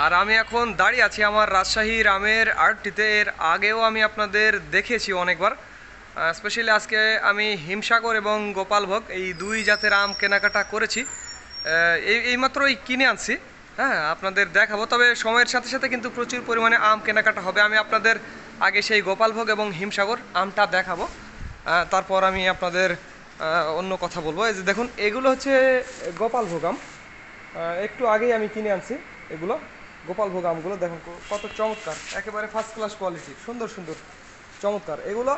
আর আমি এখন দাঁড়িয়ে আছি আমার রাজশাহীর আমের আড়তটিতে। এর আগেও আমি আপনাদের দেখিয়েছি অনেকবার। স্পেশালি আজকে আমি হিমসাগর এবং গোপালভোগ এই দুই জাতের আম কেনাকাটা করেছি। এইমাত্রই কিনে আনছি। হ্যাঁ, আপনাদের দেখাবো, তবে সময়ের সাথে সাথে কিন্তু প্রচুর পরিমাণে আম কেনাকাটা হবে। আমি আপনাদের আগে সেই গোপালভোগ এবং হিমসাগর আমটা দেখাবো, তারপর আমি আপনাদের অন্য কথা বলবো। এই যে দেখুন, এগুলো হচ্ছে গোপালভোগ আম। একটু আগেই আমি কিনে আনছি এগুলো। গোপালভোগ আমগুলো দেখুন কত চমৎকার, একেবারে ফার্স্ট ক্লাস কোয়ালিটি, সুন্দর সুন্দর, চমৎকার। এগুলো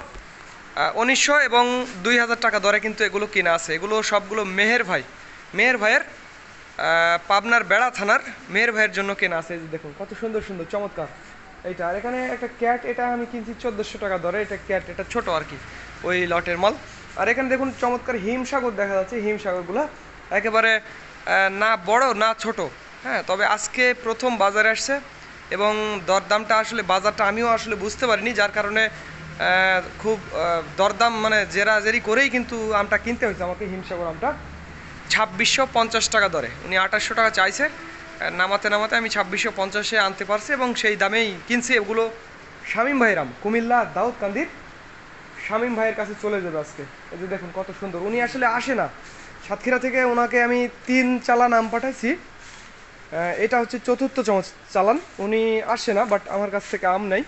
1900 এবং 2000 টাকা দরে কিন্তু এগুলো কিনা আছে। এগুলো সবগুলো মেহের ভাইয়ের পাবনার বেড়া থানার মেহের ভাইয়ের জন্য কেনা আছে। এই যে দেখুন কত সুন্দর সুন্দর, চমৎকার এইটা। আর এখানে একটা ক্যাট, এটা আমি কিনছি 1400 টাকা দরে। এটা ক্যাট, এটা ছোট আর কি, ওই লটের মাল। আর এখানে দেখুন চমৎকার হিমসাগর দেখা যাচ্ছে। হিমসাগরগুলো একেবারে না বড় না ছোট। হ্যাঁ, তবে আজকে প্রথম বাজারে আসছে এবং দরদামটা আসলে বাজারটা আমিও আসলে বুঝতে পারিনি, যার কারণে খুব দরদাম মানে জেরাজেরি করেই কিন্তু আমটা কিনতে হয়েছে আমাকে। হিমসাগর আমটা 2650 টাকা দরে, উনি 2800 টাকা চাইছে। নামাতে নামাতে আমি 2650-এ আনতে পারছি এবং সেই দামেই কিনছি। এগুলো শামীম ভাইয়ের আম, কুমিল্লা দাউদকান্দির শামীম ভাইয়ের কাছে চলে যাবে আজকে। এই যে দেখুন কত সুন্দর। উনি আসলে আসে না সাতক্ষীরা থেকে, ওনাকে আমি 3 চালান আম পাঠাইছি। এটা হচ্ছে চতুর্থ চালান। উনি আসে না, বাট আমার কাছ থেকে আম নেই।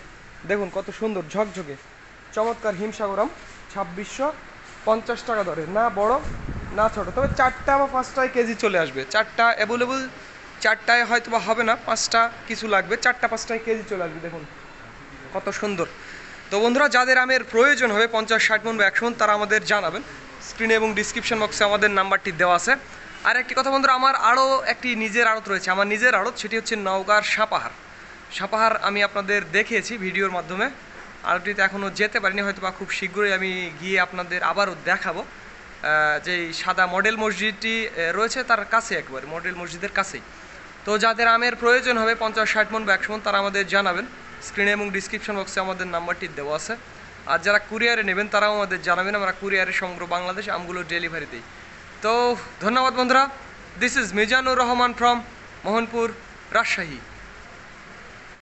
দেখুন কত সুন্দর ঝকঝকে চমৎকার হিমসাগর আম 2650 টাকা দরে, না বড় না ছোট। তবে 4টা বা 5টায় কেজি চলে আসবে। 4টা অ্যাভেলেবল, 4টায় হয়তো বা হবে না, 5টা কিছু লাগবে, 4টা 5টায় কেজি চলে আসবে। দেখুন কত সুন্দর। তো বন্ধুরা, যাদের আমের প্রয়োজন হবে 50-60 মণ বা 100 মণ, তারা আমাদের জানাবেন। স্ক্রিনে এবং ডিসক্রিপশন বক্সে আমাদের নাম্বারটি দেওয়া আছে। আর একটি কথা বন্ধুরা, আমার আরও একটি নিজের আড়ত রয়েছে। আমার নিজের আড়ত, সেটি হচ্ছে নওগাঁর সাপাহার। আমি আপনাদের দেখিয়েছি ভিডিওর মাধ্যমে। আড়তটিতে এখনও যেতে পারিনি, হয়তো বা খুব শীঘ্রই আমি গিয়ে আপনাদের আবারও দেখাবো। যেই সাদা মডেল মসজিদটি রয়েছে তার কাছে, একবারে মডেল মসজিদের কাছেই। তো যাদের আমের প্রয়োজন হবে 50-60 মণ বা 100 মণ, তারা আমাদের জানাবেন। স্ক্রিনে এবং ডিসক্রিপশন বক্সে আমাদের নাম্বারটি দেওয়া আছে। আর যারা কুরিয়ারে নেবেন তারাও আমাদের জানাবেন। আমরা কুরিয়ারে সমগ্র বাংলাদেশ আমগুলো ডেলিভারি দিই। তো ধন্যবাদ বন্ধুরা। This is Mizanur Rahman from Mohanpur, Rajshahi.